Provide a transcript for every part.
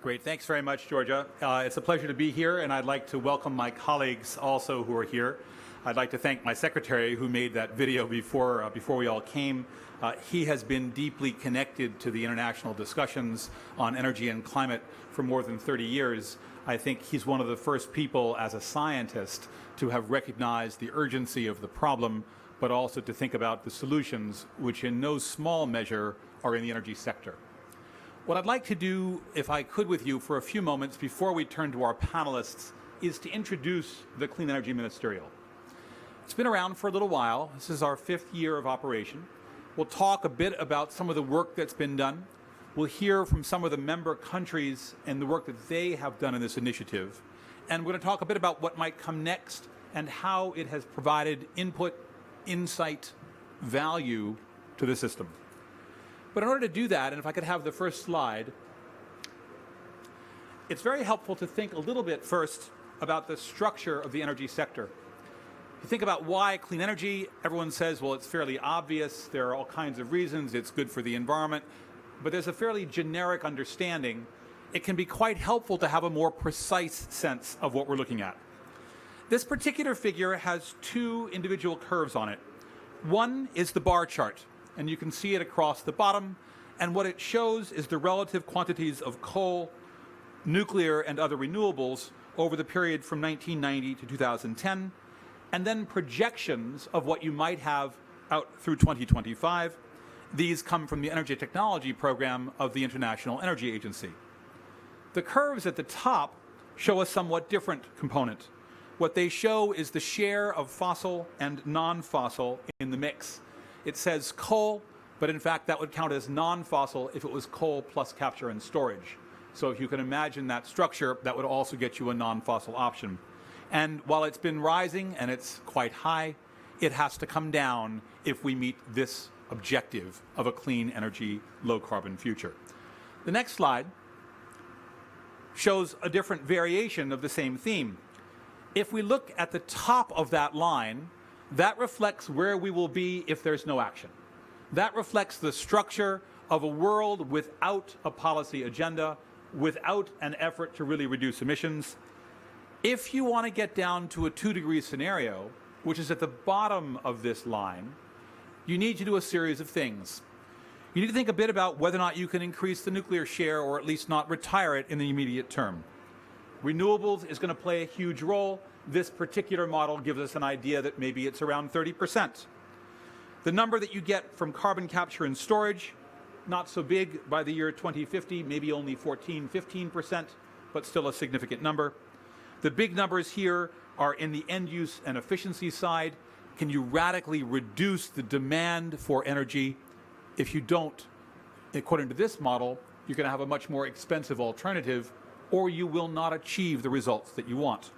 Great. Thanks very much, Georgia. It's a pleasure to be here, and I'd like to welcome my colleagues also who are here. I'd like to thank my secretary who made that video before we all came. He has been deeply connected to the international discussions on energy and climate for more than 30 years. I think he's one of the first people as a scientist to have recognized the urgency of the problem, but also to think about the solutions, which in no small measure are in the energy sector. What I'd like to do, if I could with you for a few moments before we turn to our panelists, is to introduce the Clean Energy Ministerial. It's been around for a little while. This is our 5th year of operation. We'll talk a bit about some of the work that's been done. We'll hear from some of the member countries and the work that they have done in this initiative. And we're going to talk a bit about what might come next and how it has provided input, insight, value to the system. But in order to do that, and if I could have the first slide, it's very helpful to think a little bit first about the structure of the energy sector. You think about why clean energy, everyone says, well, it's fairly obvious. There are all kinds of reasons. It's good for the environment. But there's a fairly generic understanding. It can be quite helpful to have a more precise sense of what we're looking at. This particular figure has 2 individual curves on it. One is the bar chart, and you can see it across the bottom. And what it shows is the relative quantities of coal, nuclear, and other renewables over the period from 1990 to 2010, and then projections of what you might have out through 2025. These come from the Energy Technology Program of the International Energy Agency. The curves at the top show a somewhat different component. What they show is the share of fossil and non-fossil in the mix. It says coal, but in fact that would count as non-fossil if it was coal plus capture and storage. So if you can imagine that structure, that would also get you a non-fossil option. And while it's been rising and it's quite high, it has to come down if we meet this objective of a clean energy, low carbon future. The next slide shows a different variation of the same theme. If we look at the top of that line, that reflects where we will be if there's no action. That reflects the structure of a world without a policy agenda, without an effort to really reduce emissions. If you want to get down to a 2-degree scenario, which is at the bottom of this line, you need to do a series of things. You need to think a bit about whether or not you can increase the nuclear share or at least not retire it in the immediate term. Renewables is going to play a huge role. This particular model gives us an idea that maybe it's around 30%. The number that you get from carbon capture and storage, not so big by the year 2050, maybe only 14–15%, but still a significant number. The big numbers here are in the end use and efficiency side. Can you radically reduce the demand for energy? If you don't, according to this model, you're going to have a much more expensive alternative, or you will not achieve the results that you want.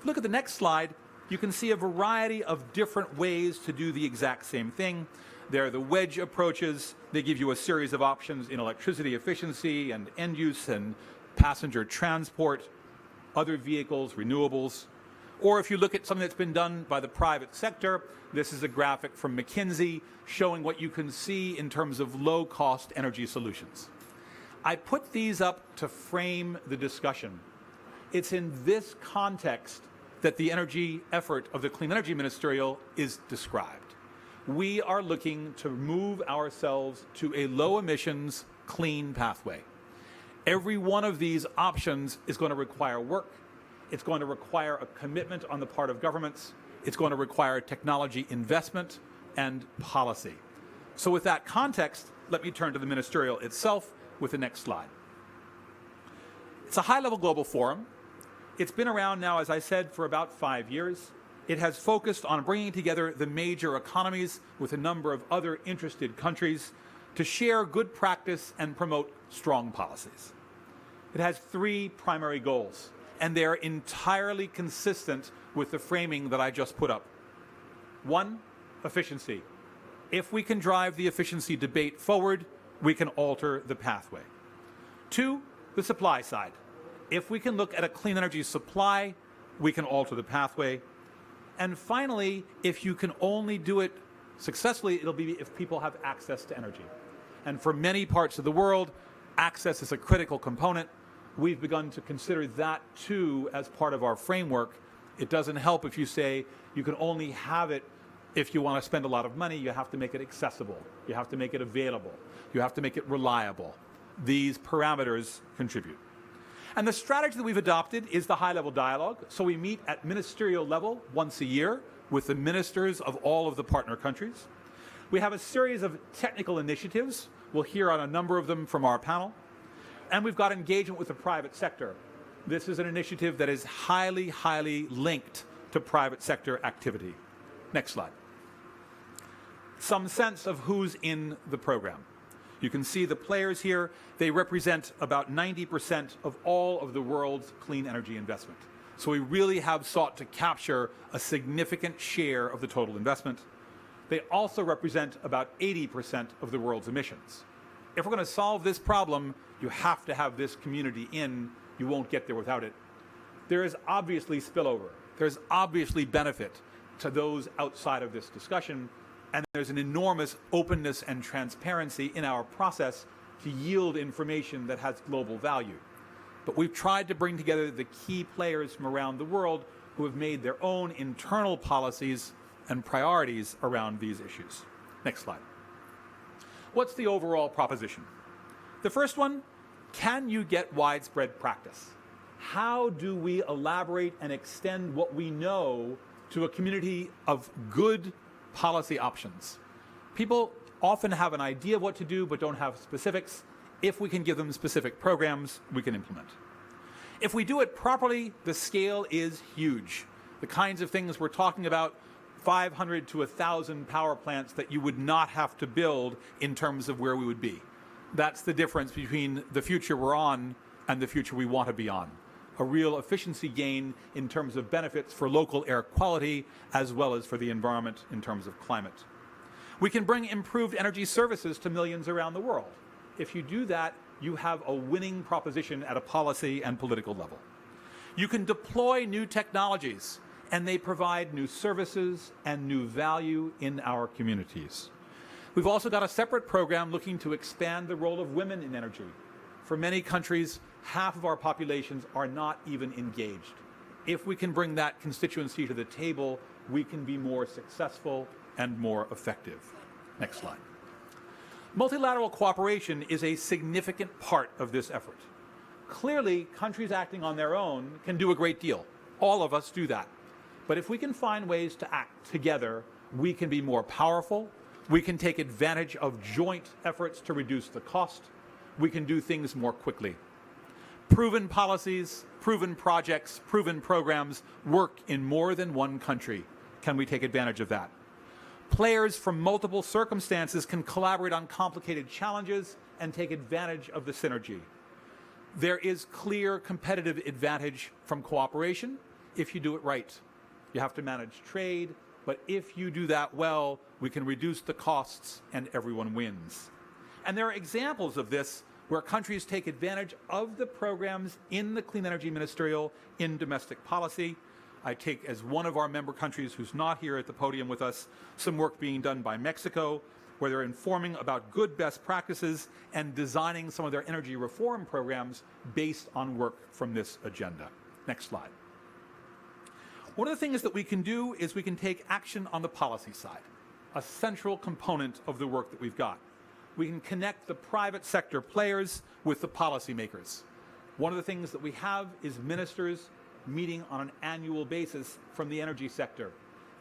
Look at the next slide. You can see a variety of different ways to do the exact same thing. There are the wedge approaches. They give you a series of options in electricity efficiency and end use and passenger transport, other vehicles, renewables. Or if you look at something that's been done by the private sector, this is a graphic from McKinsey showing what you can see in terms of low-cost energy solutions. I put these up to frame the discussion. It's in this context that the energy effort of the Clean Energy Ministerial is described. We are looking to move ourselves to a low-emissions, clean pathway. Every one of these options is going to require work. It's going to require a commitment on the part of governments. It's going to require technology investment and policy. So with that context, let me turn to the Ministerial itself with the next slide. It's a high-level global forum. It's been around now, as I said, for about 5 years. It has focused on bringing together the major economies with a number of other interested countries to share good practice and promote strong policies. It has 3 primary goals, and they're entirely consistent with the framing that I just put up. 1, efficiency. If we can drive the efficiency debate forward, we can alter the pathway. 2, the supply side. If we can look at a clean energy supply, we can alter the pathway. And finally, if you can only do it successfully, it'll be if people have access to energy. And for many parts of the world, access is a critical component. we've begun to consider that too as part of our framework. It doesn't help if you say you can only have it if you want to spend a lot of money. You have to make it accessible. You have to make it available. You have to make it reliable. These parameters contribute. And the strategy that we've adopted is the high-level dialogue. So we meet at ministerial level once a year with the ministers of all of the partner countries. We have a series of technical initiatives. We'll hear on a number of them from our panel. And we've got engagement with the private sector. This is an initiative that is highly, highly linked to private sector activity. Next slide. Some sense of who's in the program. You can see the players here. They represent about 90% of all of the world's clean energy investment. So we really have sought to capture a significant share of the total investment. They also represent about 80% of the world's emissions. If we're going to solve this problem, you have to have this community in. You won't get there without it. There is obviously spillover. There's obviously benefit to those outside of this discussion. And there's an enormous openness and transparency in our process to yield information that has global value. But we've tried to bring together the key players from around the world who have made their own internal policies and priorities around these issues. Next slide. What's the overall proposition? The first one, can you get widespread practice? How do we elaborate and extend what we know to a community of good policy options? People often have an idea of what to do but don't have specifics. If we can give them specific programs, we can implement. If we do it properly, the scale is huge. The kinds of things we're talking about, 500 to 1,000 power plants that you would not have to build in terms of where we would be. That's the difference between the future we're on and the future we want to be on. A real efficiency gain in terms of benefits for local air quality as well as for the environment in terms of climate. We can bring improved energy services to millions around the world. If you do that, you have a winning proposition at a policy and political level. You can deploy new technologies, and they provide new services and new value in our communities. We've also got a separate program looking to expand the role of women in energy. For many countries, half of our populations are not even engaged. If we can bring that constituency to the table, we can be more successful and more effective. Next slide. Multilateral cooperation is a significant part of this effort. Clearly, countries acting on their own can do a great deal. All of us do that. But if we can find ways to act together, we can be more powerful. We can take advantage of joint efforts to reduce the cost. We can do things more quickly. Proven policies, proven projects, proven programs work in more than one country. Can we take advantage of that? Players from multiple circumstances can collaborate on complicated challenges and take advantage of the synergy. There is clear competitive advantage from cooperation if you do it right. You have to manage trade, but if you do that well, we can reduce the costs and everyone wins. And there are examples of this where countries take advantage of the programs in the Clean Energy Ministerial in domestic policy. I take as one of our member countries who's not here at the podium with us, some work being done by Mexico, where they're informing about good best practices and designing some of their energy reform programs based on work from this agenda. Next slide. One of the things that we can do is we can take action on the policy side, a central component of the work that we've got. We can connect the private sector players with the policymakers. One of the things that we have is ministers meeting on an annual basis from the energy sector.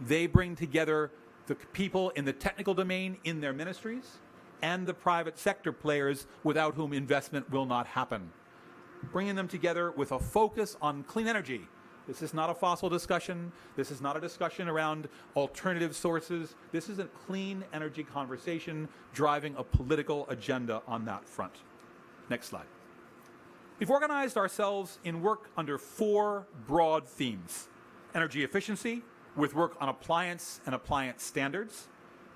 They bring together the people in the technical domain in their ministries and the private sector players without whom investment will not happen. Bringing them together with a focus on clean energy. This is not a fossil discussion. This is not a discussion around alternative sources. This is a clean energy conversation driving a political agenda on that front. Next slide. We've organized ourselves in work under 4 broad themes. Energy efficiency, with work on appliance and appliance standards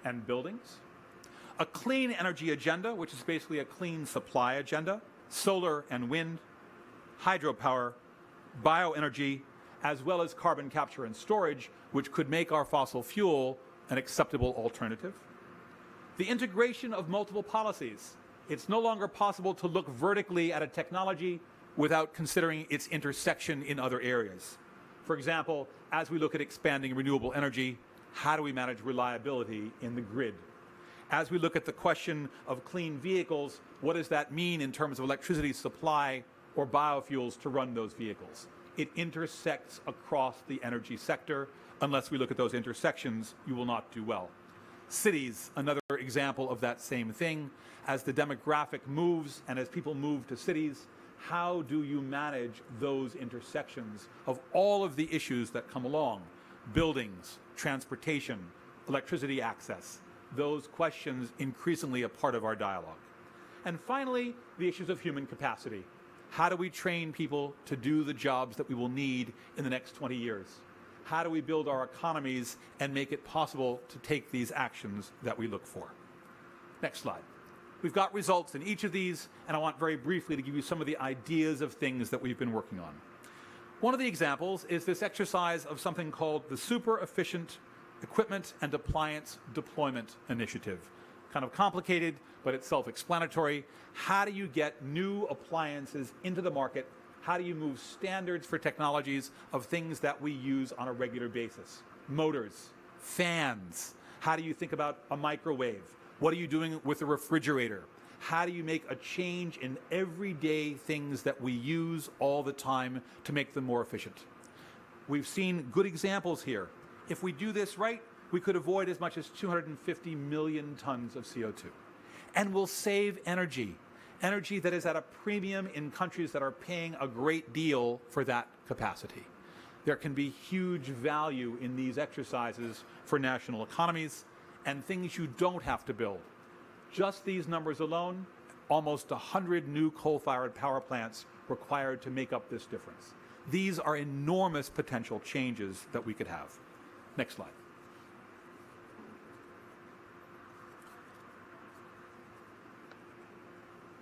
and buildings. A clean energy agenda, which is basically a clean supply agenda. Solar and wind, hydropower, bioenergy, as well as carbon capture and storage, which could make our fossil fuel an acceptable alternative. The integration of multiple policies. It's no longer possible to look vertically at a technology without considering its intersection in other areas. For example, as we look at expanding renewable energy, how do we manage reliability in the grid? As we look at the question of clean vehicles, what does that mean in terms of electricity supply or biofuels to run those vehicles? It intersects across the energy sector. Unless we look at those intersections, you will not do well. Cities, another example of that same thing. As the demographic moves and as people move to cities, how do you manage those intersections of all of the issues that come along? Buildings, transportation, electricity access. Those questions increasingly a part of our dialogue. And finally, the issues of human capacity. How do we train people to do the jobs that we will need in the next 20 years? How do we build our economies and make it possible to take these actions that we look for? Next slide. We've got results in each of these, and I want very briefly to give you some of the ideas of things that we've been working on. One of the examples is this exercise of something called the Super Efficient Equipment and Appliance Deployment Initiative. Kind of complicated, but it's self-explanatory. How do you get new appliances into the market? How do you move standards for technologies of things that we use on a regular basis? Motors, fans. How do you think about a microwave? What are you doing with a refrigerator? How do you make a change in everyday things that we use all the time to make them more efficient? We've seen good examples here. If we do this right, we could avoid as much as 250 million tons of CO2. And we'll save energy, energy that is at a premium in countries that are paying a great deal for that capacity. There can be huge value in these exercises for national economies and things you don't have to build. Just these numbers alone, almost 100 new coal-fired power plants required to make up this difference. These are enormous potential changes that we could have. Next slide.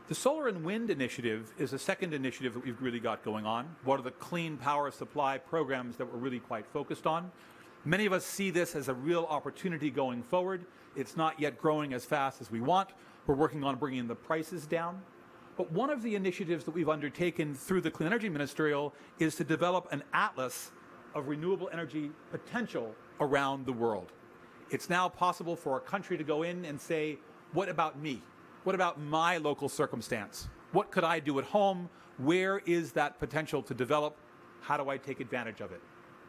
The Solar and Wind Initiative is a second initiative that we've really got going on. One of the clean power supply programs that we're really quite focused on. Many of us see this as a real opportunity going forward. It's not yet growing as fast as we want. We're working on bringing the prices down. But one of the initiatives that we've undertaken through the Clean Energy Ministerial is to develop an atlas of renewable energy potential around the world. It's now possible for a country to go in and say, what about me? What about my local circumstance? What could I do at home? Where is that potential to develop? How do I take advantage of it?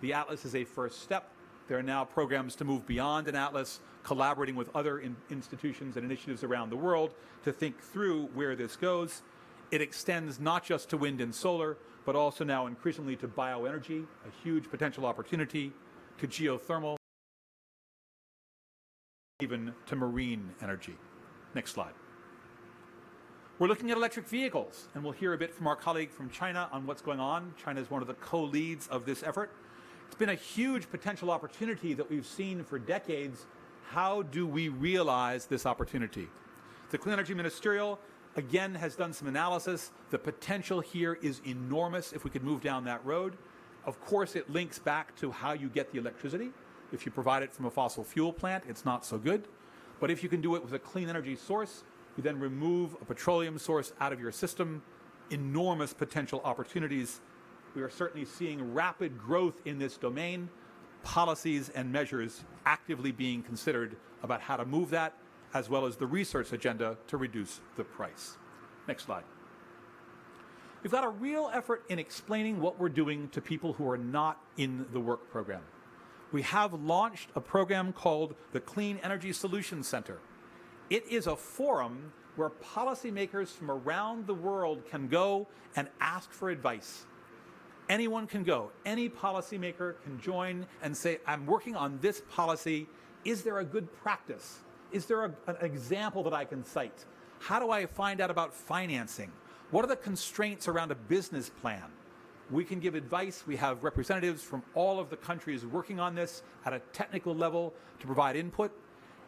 The atlas is a first step. There are now programs to move beyond an atlas, collaborating with other institutions and initiatives around the world to think through where this goes. It extends not just to wind and solar, but also now increasingly to bioenergy, a huge potential opportunity, to geothermal, even to marine energy. Next slide. We're looking at electric vehicles, and we'll hear a bit from our colleague from China on what's going on. China is one of the co-leads of this effort. It's been a huge potential opportunity that we've seen for decades. How do we realize this opportunity? The Clean Energy Ministerial, again, has done some analysis. The potential here is enormous if we could move down that road. Of course, it links back to how you get the electricity. If you provide it from a fossil fuel plant, it's not so good. But if you can do it with a clean energy source, you then remove a petroleum source out of your system, enormous potential opportunities. We are certainly seeing rapid growth in this domain, policies and measures actively being considered about how to move that, as well as the research agenda to reduce the price. Next slide. We've got a real effort in explaining what we're doing to people who are not in the work program. We have launched a program called the Clean Energy Solutions Center. It is a forum where policymakers from around the world can go and ask for advice. Anyone can go. Any policymaker can join and say, I'm working on this policy. Is there a good practice? Is there an example that I can cite? How do I find out about financing? What are the constraints around a business plan? We can give advice. We have representatives from all of the countries working on this at a technical level to provide input.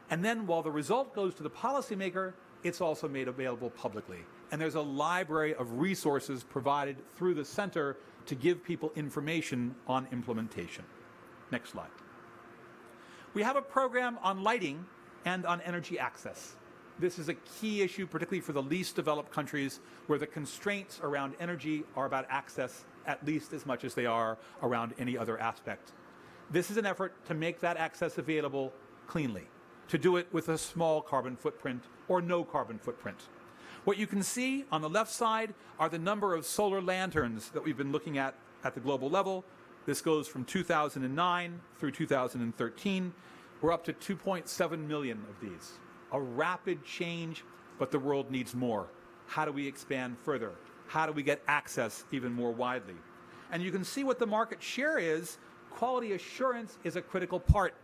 And then while the result goes to the policymaker, it's also made available publicly. And there's a library of resources provided through the center to give people information on implementation. Next slide. We have a program on lighting and on energy access. This is a key issue, particularly for the least developed countries, where the constraints around energy are about access at least as much as they are around any other aspect. This is an effort to make that access available cleanly, to do it with a small carbon footprint or no carbon footprint. What you can see on the left side are the number of solar lanterns that we've been looking at the global level. This goes from 2009 through 2013. We're up to 2.7 million of these. A rapid change, but the world needs more. How do we expand further? How do we get access even more widely? And you can see what the market share is. Quality assurance is a critical part.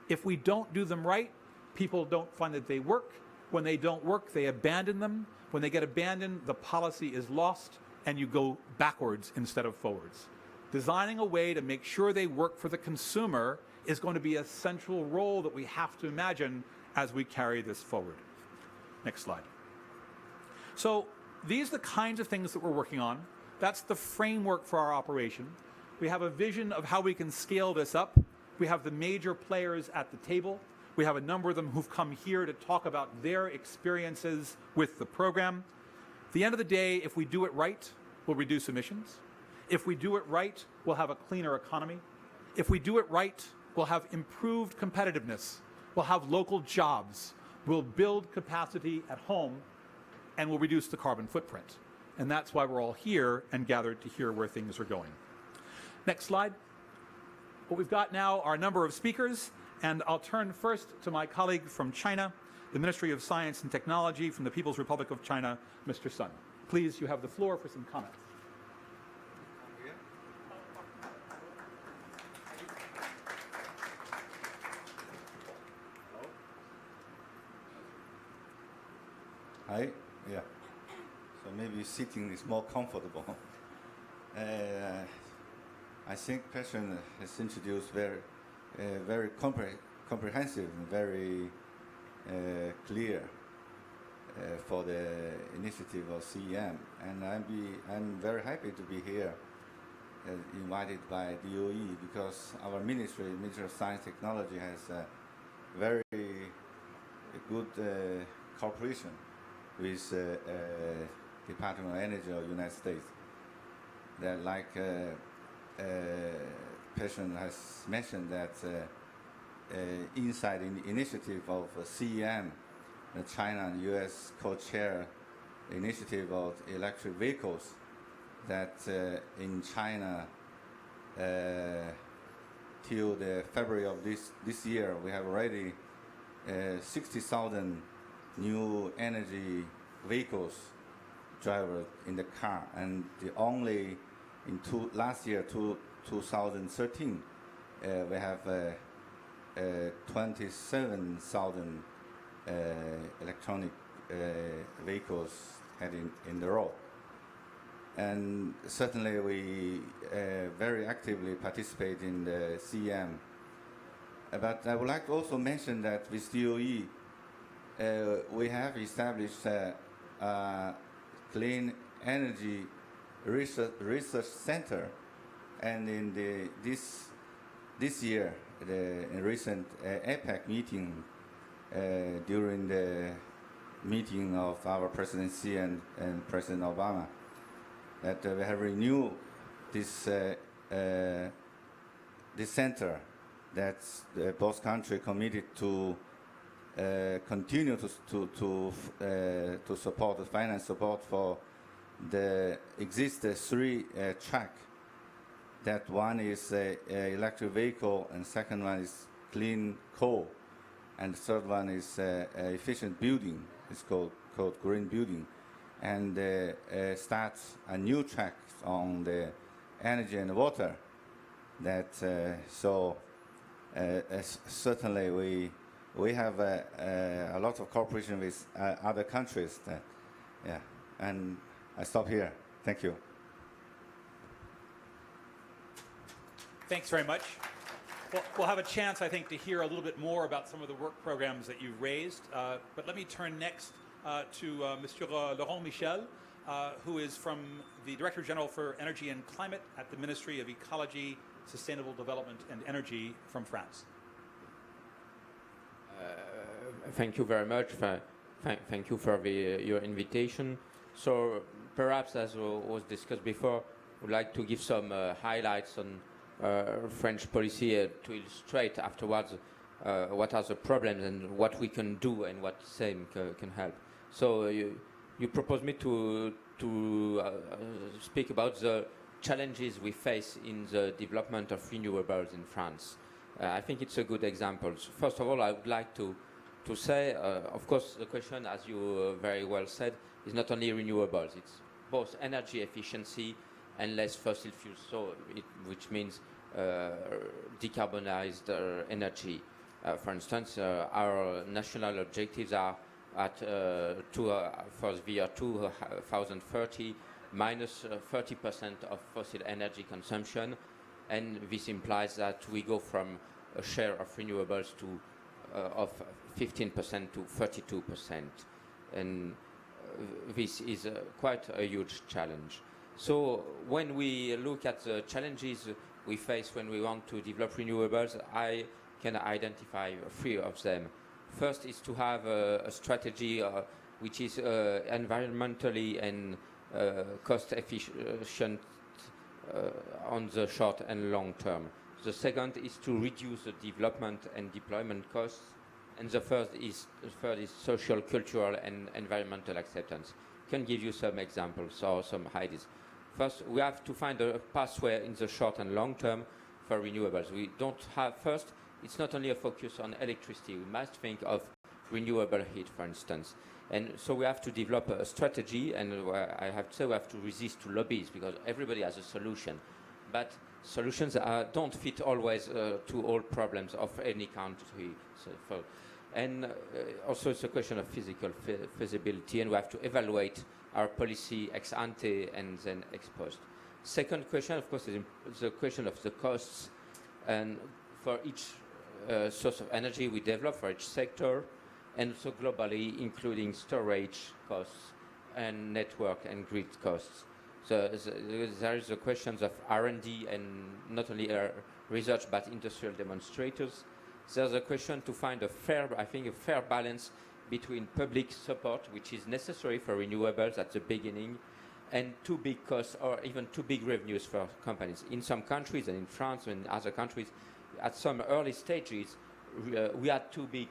If we don't do them right, people don't find that they work. When they don't work, they abandon them. When they get abandoned, the policy is lost and you go backwards instead of forwards. Designing a way to make sure they work for the consumer is going to be a central role that we have to imagine as we carry this forward. Next slide. So these are the kinds of things that we're working on. That's the framework for our operation. We have a vision of how we can scale this up. We have the major players at the table. We have a number of them who've come here to talk about their experiences with the program. At the end of the day, if we do it right, we'll reduce emissions. If we do it right, we'll have a cleaner economy. If we do it right, we'll have improved competitiveness. We'll have local jobs. We'll build capacity at home, and we'll reduce the carbon footprint. And that's why we're all here and gathered to hear where things are going. Next slide. What we've got now are a number of speakers, and I'll turn first to my colleague from China, the Ministry of Science and Technology from the People's Republic of China, Mr. Sun. Please, you have the floor for some comments. Hi, yeah. So maybe sitting is more comfortable. I think President has introduced very comprehensive and very clear for the initiative of CEM, and I'm very happy to be here, invited by DOE, because our Ministry of Science and Technology has a very good cooperation with Department of Energy of the United States. That, like President has mentioned, that inside in the initiative of CEM, China and U.S. co-chair the initiative of electric vehicles, that in China till the February of this year, we have already 60,000 new energy vehicles driver in the car, and the only in last year, 2013, we have 27,000 electronic vehicles heading in the road. And certainly we very actively participate in the CEM. But I would like to also mention that with DOE, we have established a clean energy research center, and in this year, in recent APEC meeting, during the meeting of our presidency and President Obama, that we have renewed this center, that both countries committed to continue to support the finance support for the existing 3 track. That one is electric vehicle, and second one is clean coal, and the third one is efficient building. It's called green building, and starts a new track on the energy and water. That certainly we have a lot of cooperation with other countries. Yeah, and I stop here. Thank you. Thanks very much. Well, we'll have a chance, I think, to hear a little bit more about some of the work programs that you've raised. But let me turn next to Monsieur Laurent Michel, who is from the Director General for Energy and Climate at the Ministry of Ecology, Sustainable Development and Energy from France. Thank you very much. Thank you for your invitation. So perhaps, as was discussed before, I would like to give some highlights on French policy to illustrate afterwards what are the problems and what we can do and what same can help. So you propose me to speak about the challenges we face in the development of renewables in France. I think it's a good example. So first of all, I would like to say, of course, the question, as you very well said, is not only renewables. It's both energy efficiency and less fossil fuels, so which means decarbonized energy. For instance, our national objectives are at for the year 2030, minus 30% of fossil energy consumption, and this implies that we go from a share of renewables of 15% to 32%, and this is quite a huge challenge. So when we look at the challenges we face when we want to develop renewables, I can identify three of them. First is to have a strategy which is environmentally and cost efficient on the short and long term. The second is to reduce the development and deployment costs. And the third is social, cultural, and environmental acceptance. I can give you some examples or some ideas. First, we have to find a pathway in the short and long term for renewables. We don't have, first, it's not only a focus on electricity. We must think of renewable heat, for instance. And so we have to develop a strategy, and I have to say we have to resist to lobbies, because everybody has a solution. But solutions don't fit always to all problems of any country. Also it's a question of physical feasibility, and we have to evaluate our policy ex ante and then ex post. Second question, of course, is the question of the costs, and for each source of energy we develop, for each sector, and also globally, including storage costs and network and grid costs. So there is the questions of R&D and not only research but industrial demonstrators. There's a question to find a fair balance between public support, which is necessary for renewables at the beginning, and too big costs or even too big revenues for companies. In some countries, and in France and other countries, at some early stages, we had too big,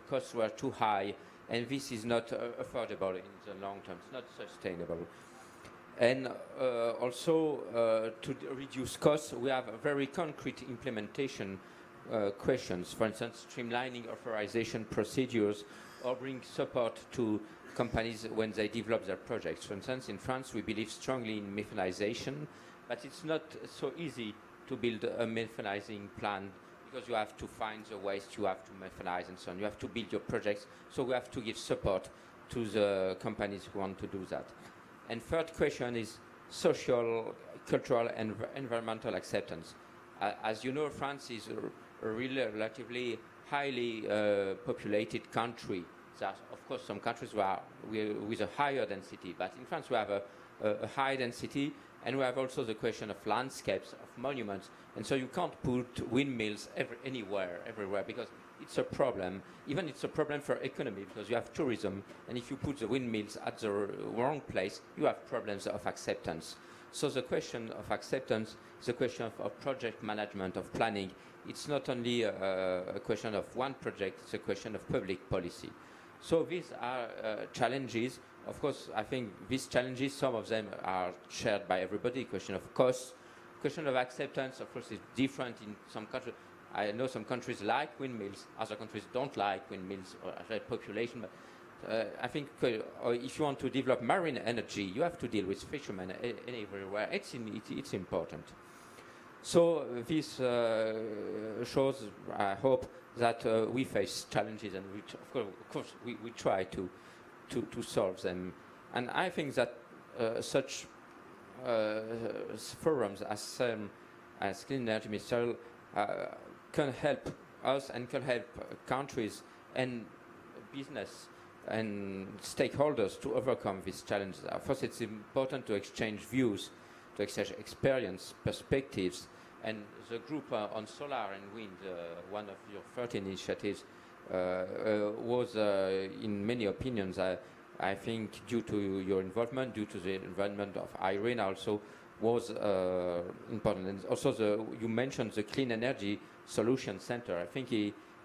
costs were too high, and this is not affordable in the long term. It's not sustainable. And also, to reduce costs, we have a very concrete implementation questions. For instance, streamlining authorization procedures or bring support to companies when they develop their projects. For instance, in France, we believe strongly in mechanization, but it's not so easy to build a mechanizing plan, because you have to find the waste, you have to mechanize and so on. You have to build your projects, so we have to give support to the companies who want to do that. And third question is social, cultural, and environmental acceptance. As you know, France is a relatively highly populated country. There are, of course, some countries with a higher density, but in France we have a high density, and we have also the question of landscapes, of monuments, and so you can't put windmills everywhere, because it's a problem. Even it's a problem for economy, because you have tourism, and if you put the windmills at the wrong place, you have problems of acceptance. So the question of acceptance is a question of project management, of planning. It's not only a question of one project, it's a question of public policy. So these are challenges. Of course, I think these challenges, some of them are shared by everybody. Question of cost, question of acceptance, of course, is different in some countries. I know some countries like windmills, other countries don't like windmills or their population. But I think if you want to develop marine energy, you have to deal with fishermen everywhere. It's important. So this shows, I hope, that we face challenges, and of course we try to solve them. And I think that such forums as Clean Energy Ministerial can help us and can help countries and business and stakeholders to overcome these challenges. First, it's important to exchange views, to exchange experience, perspectives, and the group on solar and wind, one of your 13 initiatives, was, in many opinions, I think, due to your involvement, due to the involvement of Irene also, was important. And also, you mentioned the Clean Energy Solution Center. I think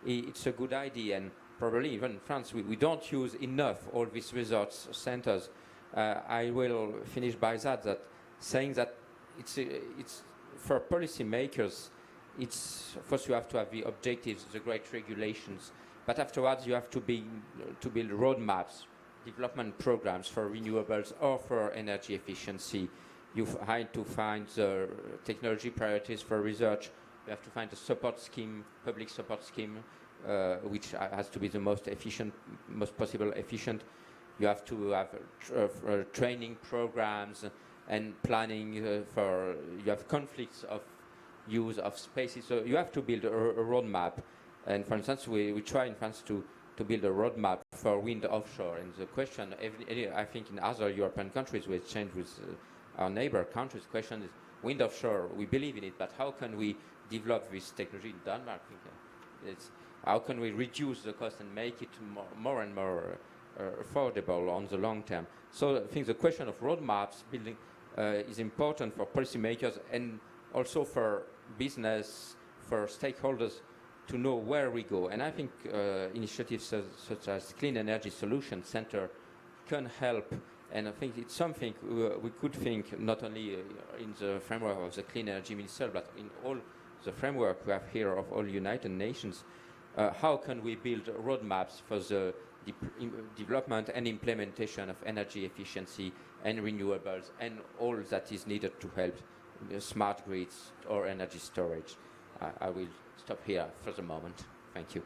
it's a good idea, and probably even in France, we don't use enough all these research centers. I will finish by that saying that it's for policymakers, it's first you have to have the objectives, the great regulations, but afterwards you have to build roadmaps, development programs for renewables or for energy efficiency. You have to find the technology priorities for research. You have to find a support scheme, public support scheme, which has to be the most efficient, most possible efficient. You have to have training programs and planning you have conflicts of use of spaces. So you have to build a roadmap. And for instance, we try in France to build a roadmap for wind offshore. And the question, I think in other European countries, we exchange with our neighbor countries, the question is wind offshore, we believe in it, but how can we develop this technology in Denmark? How can we reduce the cost and make it more and more affordable on the long term? So I think the question of roadmaps building is important for policymakers and also for business, for stakeholders to know where we go. And I think initiatives such as Clean Energy Solution Center can help. And I think it's something we could think not only in the framework of the Clean Energy Ministerial, but in all the framework we have here of all United Nations. How can we build roadmaps for the development and implementation of energy efficiency and renewables and all that is needed to help smart grids or energy storage? I will stop here for the moment. Thank you.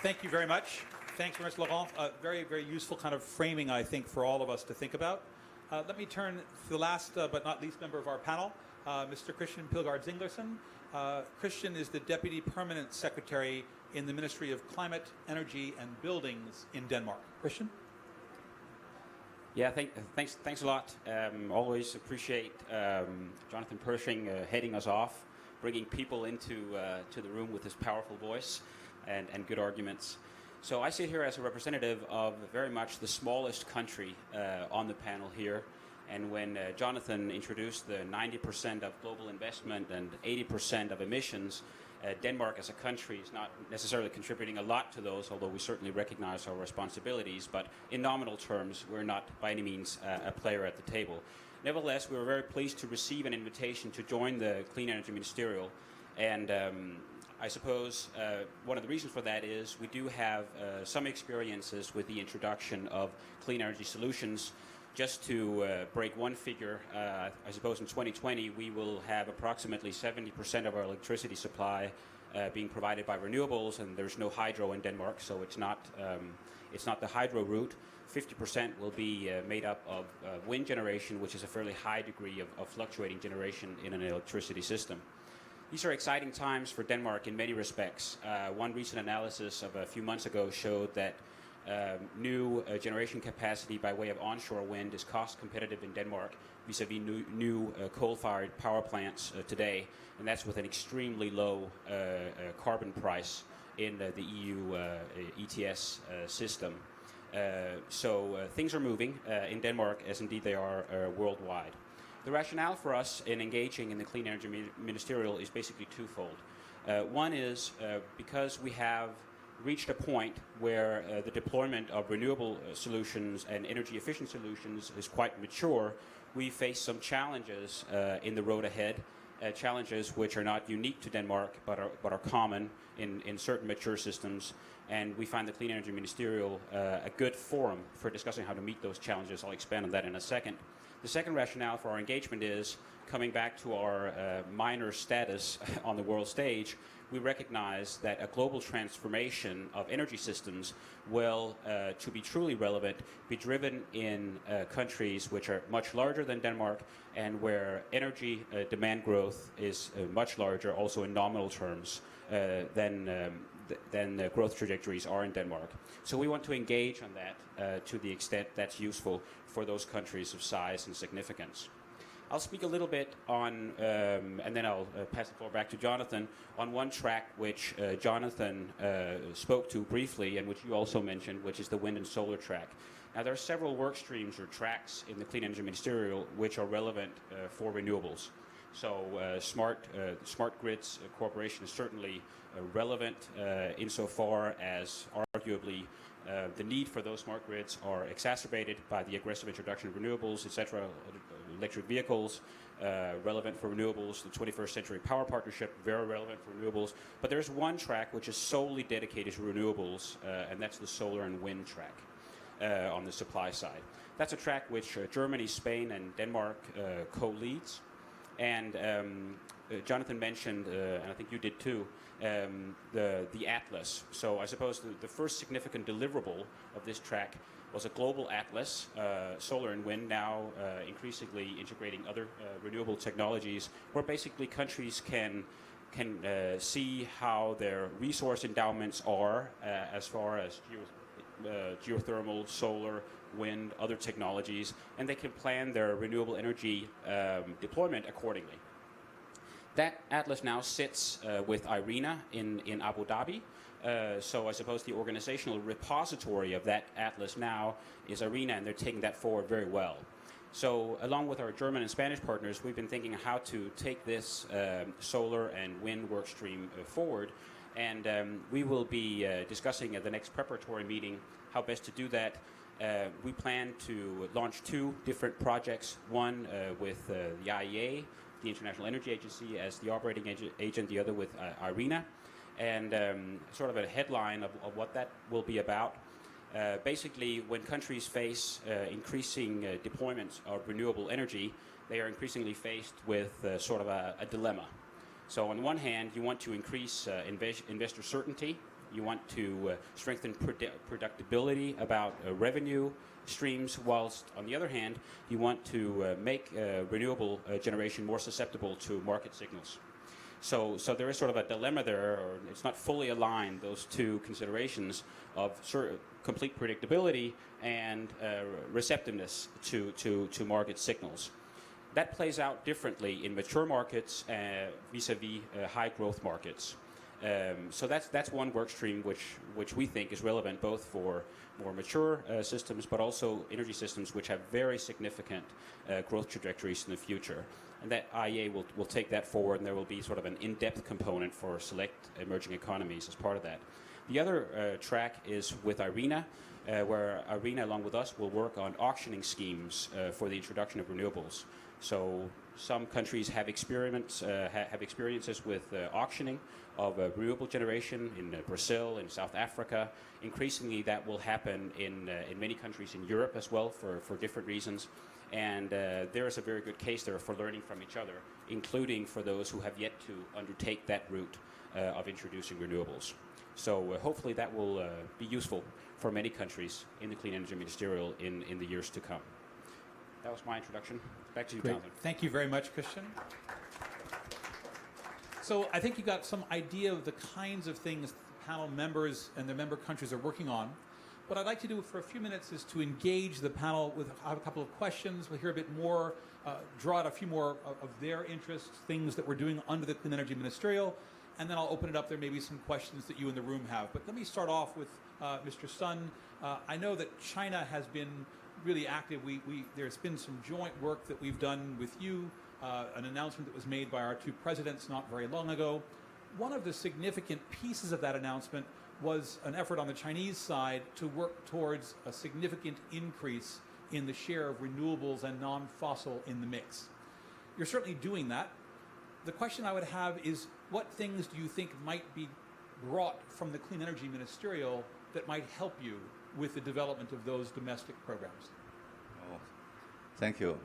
Thank you very much. Thanks very much, Laurent. Very, very useful kind of framing, I think, for all of us to think about. Let me turn to the last but not least member of our panel, Mr. Christian Pilgaard-Zinglersen. Christian is the Deputy Permanent Secretary in the Ministry of Climate, Energy and Buildings in Denmark. Christian? Yeah, thanks a lot. Always appreciate Jonathan Pershing heading us off, bringing people into to the room with his powerful voice and good arguments. So I sit here as a representative of very much the smallest country on the panel here. And when Jonathan introduced the 90% of global investment and 80% of emissions, Denmark as a country is not necessarily contributing a lot to those, although we certainly recognize our responsibilities. But in nominal terms, we're not by any means a player at the table. Nevertheless, we were very pleased to receive an invitation to join the Clean Energy Ministerial. And I suppose one of the reasons for that is we do have some experiences with the introduction of clean energy solutions. Just to break one figure, I suppose in 2020 we will have approximately 70% of our electricity supply being provided by renewables, and there's no hydro in Denmark, so it's not the hydro route. 50% will be made up of wind generation, which is a fairly high degree of fluctuating generation in an electricity system. These are exciting times for Denmark in many respects. One recent analysis of a few months ago showed that new generation capacity by way of onshore wind is cost competitive in Denmark vis-a-vis new coal-fired power plants today, and that's with an extremely low carbon price in the EU ETS system. So things are moving in Denmark as indeed they are worldwide. The rationale for us in engaging in the Clean Energy Ministerial is basically twofold. One is because we have reached a point where the deployment of renewable solutions and energy efficient solutions is quite mature. We face some challenges in the road ahead, challenges which are not unique to Denmark but are common in certain mature systems. And we find the Clean Energy Ministerial a good forum for discussing how to meet those challenges. I'll expand on that in a second. The second rationale for our engagement is, coming back to our minor status on the world stage, we recognize that a global transformation of energy systems will, to be truly relevant, be driven in countries which are much larger than Denmark and where energy demand growth is much larger, also in nominal terms, than the growth trajectories are in Denmark. So we want to engage on that to the extent that's useful for those countries of size and significance. I'll speak a little bit on, and then I'll pass the floor back to Jonathan, on one track which Jonathan spoke to briefly and which you also mentioned, which is the wind and solar track. Now, there are several work streams or tracks in the Clean Energy Ministerial which are relevant for renewables. So smart grids cooperation is certainly relevant insofar as arguably the need for those smart grids are exacerbated by the aggressive introduction of renewables, etc., electric vehicles, relevant for renewables, the 21st Century Power Partnership, very relevant for renewables. But there's one track which is solely dedicated to renewables, and that's the solar and wind track on the supply side. That's a track which Germany, Spain, and Denmark co-leads. And Jonathan mentioned, and I think you did too, the atlas. So I suppose the first significant deliverable of this track was a global atlas, solar and wind, now increasingly integrating other renewable technologies, where basically countries can see how their resource endowments are as far as geothermal, solar, wind, other technologies, and they can plan their renewable energy deployment accordingly. That atlas now sits with IRENA in Abu Dhabi. So I suppose the organizational repository of that atlas now is IRENA, and they're taking that forward very well. So along with our German and Spanish partners, we've been thinking how to take this solar and wind work stream forward. And we will be discussing at the next preparatory meeting how best to do that. We plan to launch 2 different projects, one with the IEA, the International Energy Agency, as the operating agent, the other with IRENA. And sort of a headline of what that will be about. Basically, when countries face increasing deployments of renewable energy, they are increasingly faced with sort of a dilemma. So on one hand, you want to increase investor certainty. You want to strengthen predictability about revenue streams, whilst on the other hand, you want to make renewable generation more susceptible to market signals. So there is sort of a dilemma there, or it's not fully aligned, those two considerations of complete predictability and receptiveness to market signals. That plays out differently in mature markets vis-a-vis high growth markets. So that's one work stream which we think is relevant both for more mature systems, but also energy systems which have very significant growth trajectories in the future. And that IEA will take that forward, and there will be sort of an in-depth component for select emerging economies as part of that. The other track is with IRENA, where IRENA, along with us, will work on auctioning schemes for the introduction of renewables. So some countries have experiences with auctioning of renewable generation in Brazil, in South Africa. Increasingly, that will happen in many countries in Europe as well for different reasons. And there is a very good case there for learning from each other, including for those who have yet to undertake that route of introducing renewables. So hopefully that will be useful for many countries in the Clean Energy Ministerial in the years to come. That was my introduction. Back to you, Jonathan. Thank you very much, Christian. So I think you got some idea of the kinds of things the panel members and the member countries are working on. What I'd like to do for a few minutes is to engage the panel with a couple of questions. We'll hear a bit more, draw out a few more of their interests, things that we're doing under the Clean Energy Ministerial, and then I'll open it up. There may be some questions that you in the room have. But let me start off with Mr. Sun. I know that China has been really active. There's been some joint work that we've done with you, an announcement that was made by our 2 presidents not very long ago. One of the significant pieces of that announcement was an effort on the Chinese side to work towards a significant increase in the share of renewables and non-fossil in the mix. You're certainly doing that. The question I would have is, what things do you think might be brought from the Clean Energy Ministerial that might help you with the development of those domestic programs? Oh, thank you.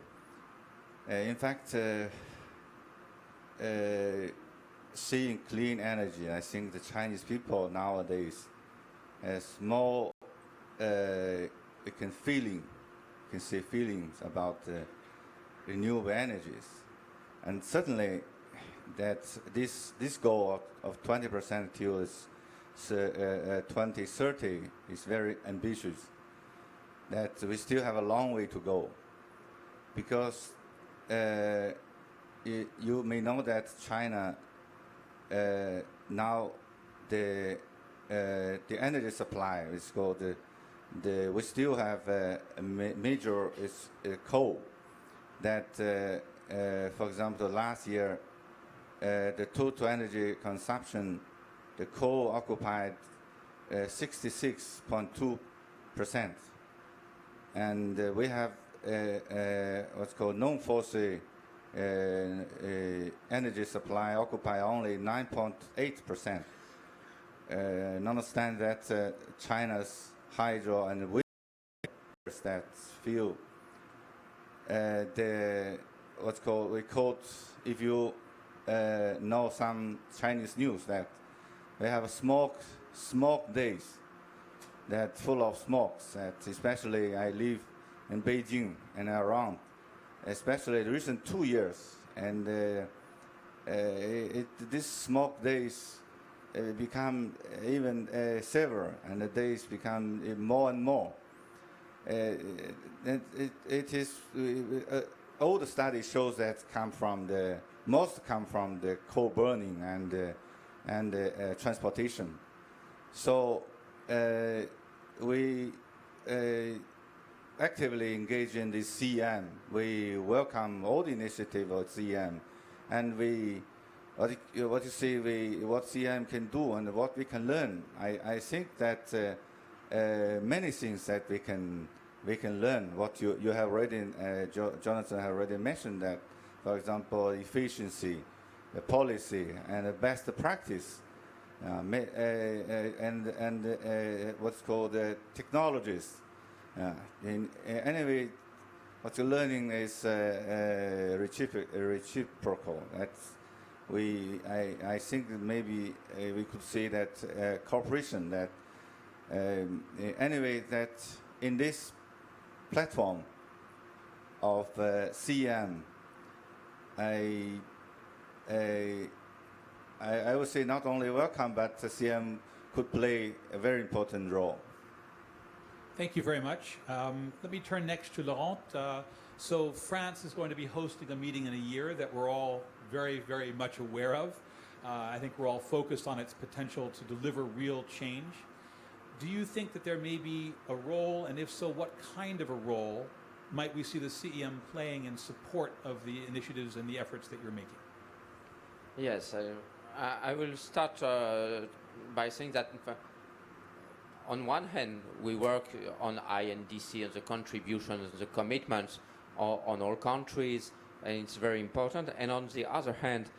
In fact, seeing clean energy, I think the Chinese people nowadays has more, you can see feelings about renewable energies, and certainly that this goal of 20% till 2030 is very ambitious. That we still have a long way to go, because you may know that China now the energy supply is called we still have a major is coal that for example last year the total energy consumption, the coal occupied 66.2%, and we have what's called non-fossil energy supply occupy only 9.8%. Understand that China's hydro and wind that fuel the what's called if you know some Chinese news that we have smoke days that full of smokes. That especially I live in Beijing and around, especially the recent 2 years, and this smoke days become even severer, and the days become more and more. It is all the studies shows that most come from the coal burning and transportation. So we actively engage in this CM. We welcome all the initiative of CM, and what CM can do and what we can learn. I think that many things that we can learn. What you have already, Jonathan have already mentioned that, for example, efficiency, the policy, and the best practice, and what's called technologies. Anyway, what you're learning is reciprocal. I think that maybe we could say that cooperation. That anyway, that in this platform of CM, I would say not only welcome, but CM could play a very important role. Thank you very much. Let me turn next to Laurent. So France is going to be hosting a meeting in a year that we're all very, very much aware of. I think we're all focused on its potential to deliver real change. Do you think that there may be a role, and if so, what kind of a role might we see the CEM playing in support of the initiatives and the efforts that you're making? Yes, I will start by saying that on one hand, we work on INDC and the contributions, the commitments on all countries, and it's very important. And on the other hand,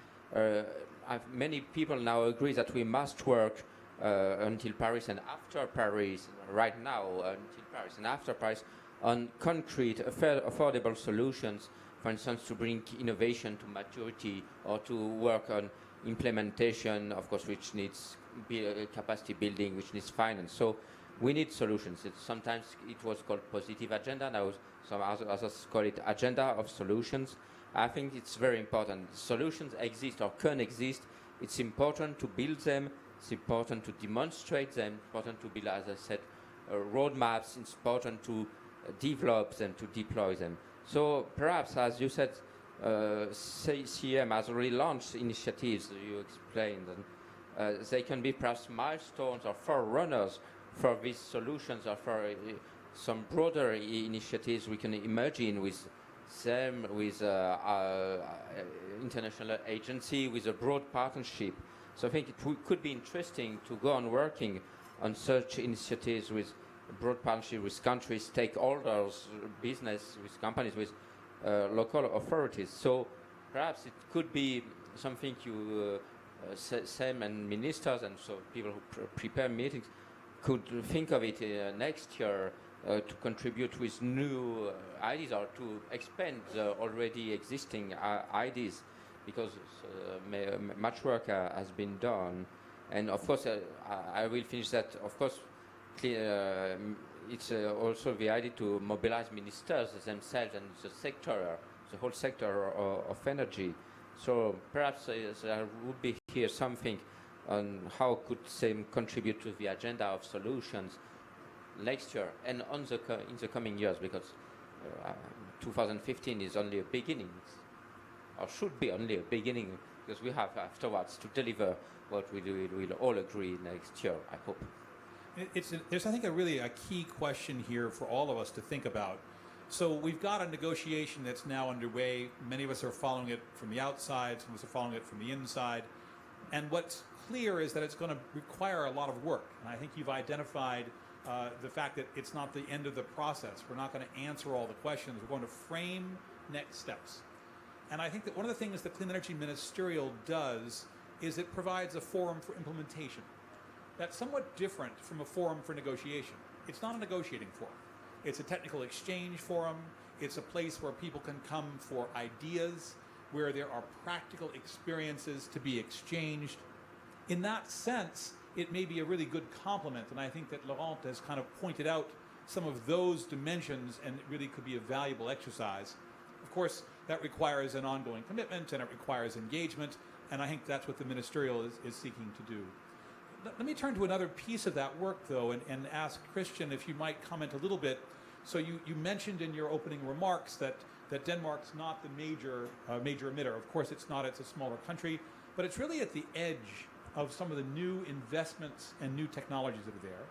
many people now agree that we must work until Paris and after Paris, right now until Paris and after Paris, on concrete, affordable solutions, for instance, to bring innovation to maturity or to work on implementation, of course, which needs capacity building, which needs finance. So we need solutions. Sometimes it was called positive agenda, now some others call it agenda of solutions. I think it's very important. Solutions exist or can exist. It's important to build them. It's important to demonstrate them. It's important to build, as I said, roadmaps. It's important to develop them, to deploy them. So perhaps, as you said, CM has already launched initiatives, you explained, and they can be perhaps milestones or forerunners for these solutions or for some broader initiatives we can imagine with them, with international agency, with a broad partnership. So I think it could be interesting to go on working on such initiatives with broad partnership with countries, stakeholders, business, with companies, with local authorities. So perhaps it could be something SEM and ministers and so people who prepare meetings could think of it next year to contribute with new ideas or to expand the already existing ideas, because much work has been done. And of course, I will finish that. Of course, it's also the idea to mobilize ministers themselves and the whole sector of energy. So perhaps there would be here something on how could SEM contribute to the agenda of solutions next year and in the coming years, because 2015 is only a beginning, or should be only a beginning, because we have afterwards to deliver what we will all agree next year, I hope. There's, I think, a key question here for all of us to think about. So we've got a negotiation that's now underway. Many of us are following it from the outside, some of us are following it from the inside. And what's clear is that it's going to require a lot of work. And I think you've identified the fact that it's not the end of the process. We're not going to answer all the questions. We're going to frame next steps. And I think that one of the things the Clean Energy Ministerial does is it provides a forum for implementation. That's somewhat different from a forum for negotiation. It's not a negotiating forum. It's a technical exchange forum. It's a place where people can come for ideas, where there are practical experiences to be exchanged. In that sense, it may be a really good complement, and I think that Laurent has kind of pointed out some of those dimensions, and it really could be a valuable exercise. Of course, that requires an ongoing commitment, and it requires engagement, and I think that's what the Ministerial is seeking to do. Let me turn to another piece of that work, though, and ask Christian if you might comment a little bit. So you mentioned in your opening remarks that Denmark's not the major emitter. Of course, it's not. It's a smaller country, but it's really at the edge of some of the new investments and new technologies that are there.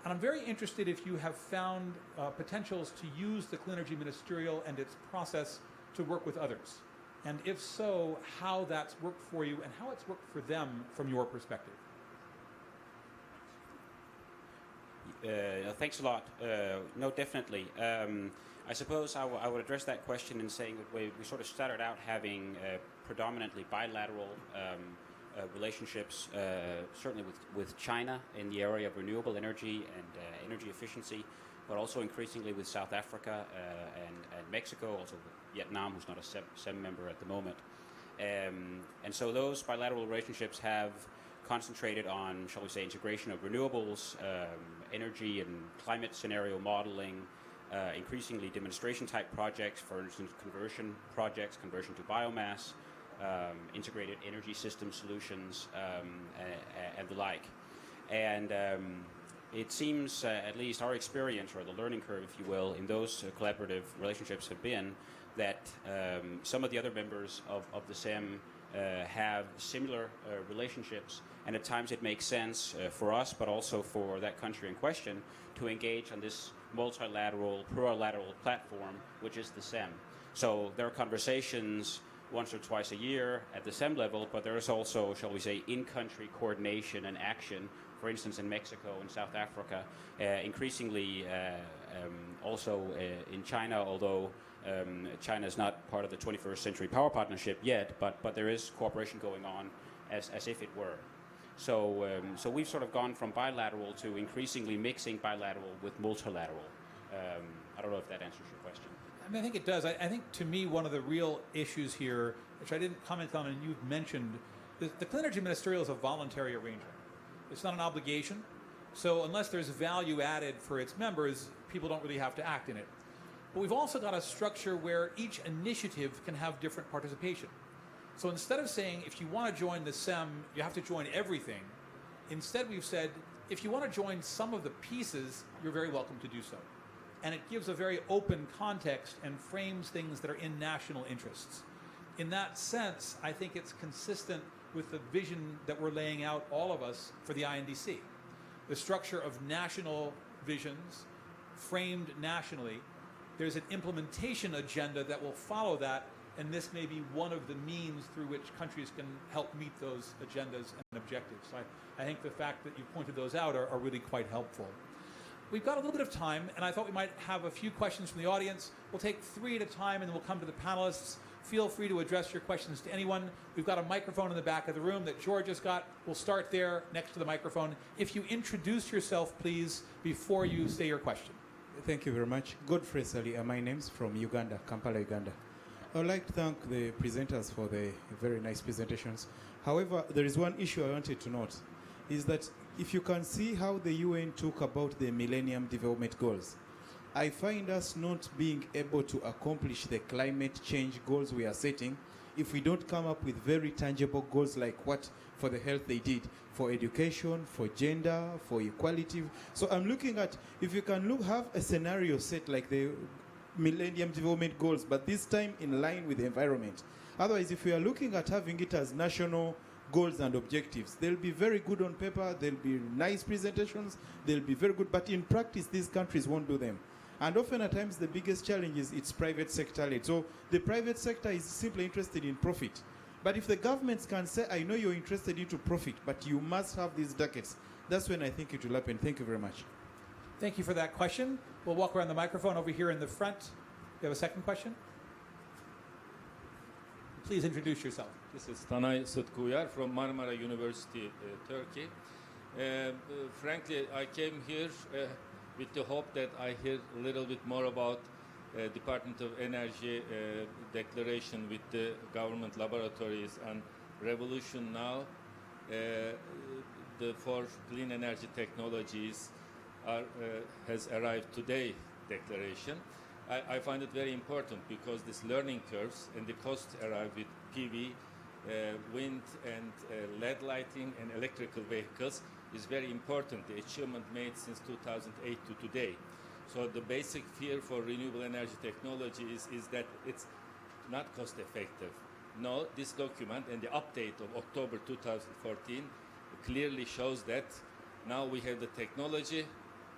And I'm very interested if you have found potentials to use the Clean Energy Ministerial and its process to work with others. And if so, how that's worked for you and how it's worked for them from your perspective. Thanks a lot. No, definitely. I suppose I would address that question in saying that we sort of started out having predominantly bilateral relationships, certainly with China in the area of renewable energy and energy efficiency, but also increasingly with South Africa and Mexico, also Vietnam, who's not a SEM member at the moment. And so those bilateral relationships have concentrated on, shall we say, integration of renewables, energy and climate scenario modeling, increasingly demonstration-type projects, for instance, conversion projects, conversion to biomass, integrated energy system solutions, and the like. And it seems, at least our experience, or the learning curve, if you will, in those collaborative relationships have been that some of the other members of the SEM have similar relationships, and at times it makes sense for us, but also for that country in question, to engage on this multilateral, plurilateral platform, which is the SEM. So there are conversations once or twice a year at the SEM level, but there is also, shall we say, in-country coordination and action, for instance, in Mexico and South Africa, increasingly also in China, although China is not part of the 21st Century Power Partnership yet, but there is cooperation going on as if it were. So we've sort of gone from bilateral to increasingly mixing bilateral with multilateral. I don't know if that answers your question. I mean, I think it does. I think, to me, one of the real issues here, which I didn't comment on and you've mentioned, the Clean Energy Ministerial is a voluntary arrangement. It's not an obligation. So unless there's value added for its members, people don't really have to act in it. But we've also got a structure where each initiative can have different participation. So instead of saying, if you want to join the SEM, you have to join everything, instead we've said, if you want to join some of the pieces, you're very welcome to do so. And it gives a very open context and frames things that are in national interests. In that sense, I think it's consistent with the vision that we're laying out, all of us, for the INDC. The structure of national visions framed nationally. There's an implementation agenda that will follow that, and this may be one of the means through which countries can help meet those agendas and objectives. So I think the fact that you pointed those out are really quite helpful. We've got a little bit of time, and I thought we might have a few questions from the audience. We'll take 3 at a time, and then we'll come to the panelists. Feel free to address your questions to anyone. We've got a microphone in the back of the room that George has got. We'll start there next to the microphone. If you introduce yourself, please, before you say your question. Thank you very much. Godfrey Salia, my name's from Uganda, Kampala, Uganda. I would like to thank the presenters for the very nice presentations. However, there is one issue I wanted to note, is that if you can see how the UN talk about the Millennium Development Goals, I find us not being able to accomplish the climate change goals we are setting if we don't come up with very tangible goals like what for the health they did, for education, for gender, for equality. So I'm looking at, if you can have a scenario set like the Millennium Development Goals, but this time in line with the environment. Otherwise, if we are looking at having it as national goals and objectives, they'll be very good on paper, they'll be nice presentations, they'll be very good, but in practice, these countries won't do them. And often at times, the biggest challenge is it's private sector led. So the private sector is simply interested in profit. But if the governments can say, I know you're interested into profit, but you must have these targets, that's when I think it will happen. Thank you very much. Thank you for that question. We'll walk around the microphone over here in the front. You have a second question? Please introduce yourself. This is Tanay Sıtkuyar from Marmara University, Turkey. Frankly, I came here with the hope that I hear a little bit more about Department of Energy declaration with the government laboratories and Revolution Now. The for clean energy technologies has arrived today declaration. I find it very important because this learning curves and the costs arrive with PV, wind and LED lighting and electrical vehicles is very important, the achievement made since 2008 to today. So the basic fear for renewable energy technology is that it's not cost effective. No, this document and the update of October 2014 clearly shows that now we have the technology,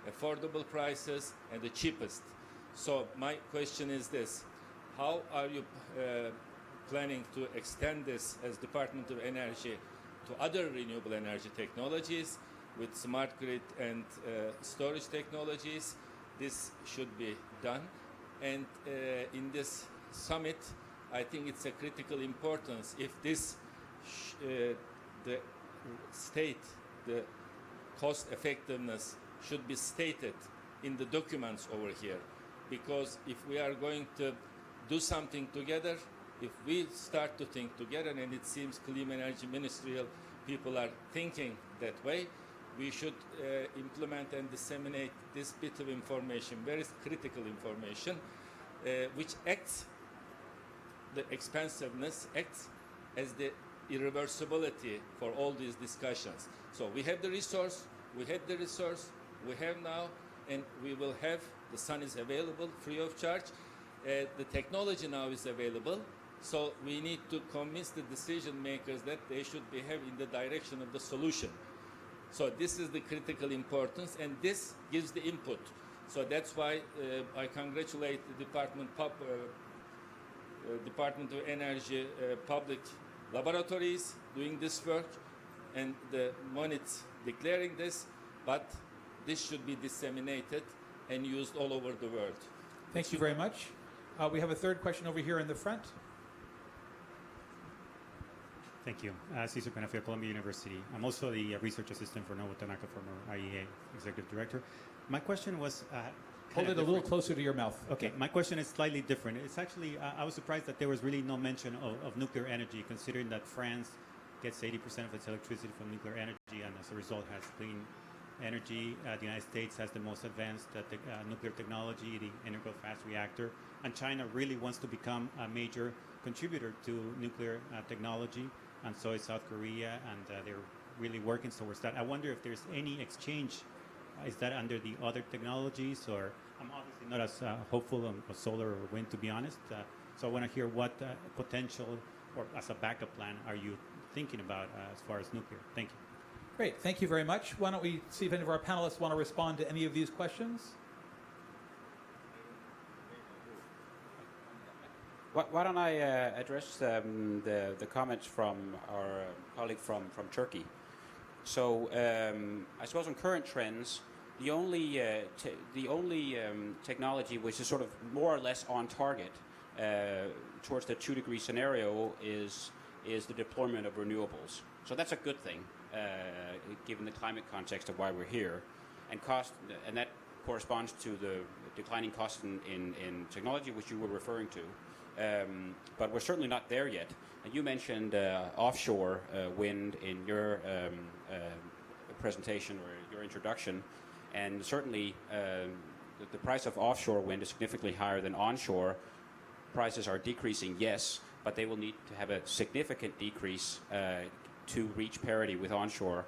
affordable prices and the cheapest. So my question is this: how are you planning to extend this as Department of Energy to other renewable energy technologies with smart grid and storage technologies? This should be done. And in this summit, I think it's a critical importance if this the cost effectiveness should be stated in the documents over here. Because if we are going to do something together, if we start to think together, and it seems Clean Energy Ministerial people are thinking that way, we should implement and disseminate this bit of information, very critical information, which acts, the expensiveness acts as the irreversibility for all these discussions. So we have the resource, we had the resource, we have now, and we will have. The sun is available free of charge. The technology now is available. So we need to convince the decision makers that they should behave in the direction of the solution. So this is the critical importance, and this gives the input. So that's why I congratulate the Department of Energy public laboratories doing this work, and the MONIT's declaring this, but this should be disseminated and used all over the world. Thank you very much. We have a third question over here in the front. Thank you. Cesar Penafia, Columbia University. I'm also the research assistant for Noah Tanaka, former IEA executive director. My question was... Hold it a little closer to your mouth. Okay, my question is slightly different. It's actually, I was surprised that there was really no mention of nuclear energy, considering that France gets 80% of its electricity from nuclear energy and as a result has clean energy. The United States has the most advanced nuclear technology, the integral fast reactor, and China really wants to become a major contributor to nuclear technology, and so is South Korea, and they're really working towards that. I wonder if there's any exchange. Is that under the other technologies, or I'm obviously not as hopeful on solar or wind, to be honest. So I want to hear what potential, or as a backup plan, are you thinking about as far as nuclear? Thank you. Great, thank you very much. Why don't we see if any of our panelists want to respond to any of these questions? Why don't I address the comments from our colleague from Turkey? So I suppose on current trends, the only technology which is sort of more or less on target towards the 2-degree scenario is the deployment of renewables. So that's a good thing, given the climate context of why we're here, and that corresponds to the declining costs in technology which you were referring to. But we're certainly not there yet. And you mentioned offshore wind in your presentation or your introduction, and certainly the price of offshore wind is significantly higher than onshore. Prices are decreasing, yes, but they will need to have a significant decrease to reach parity with onshore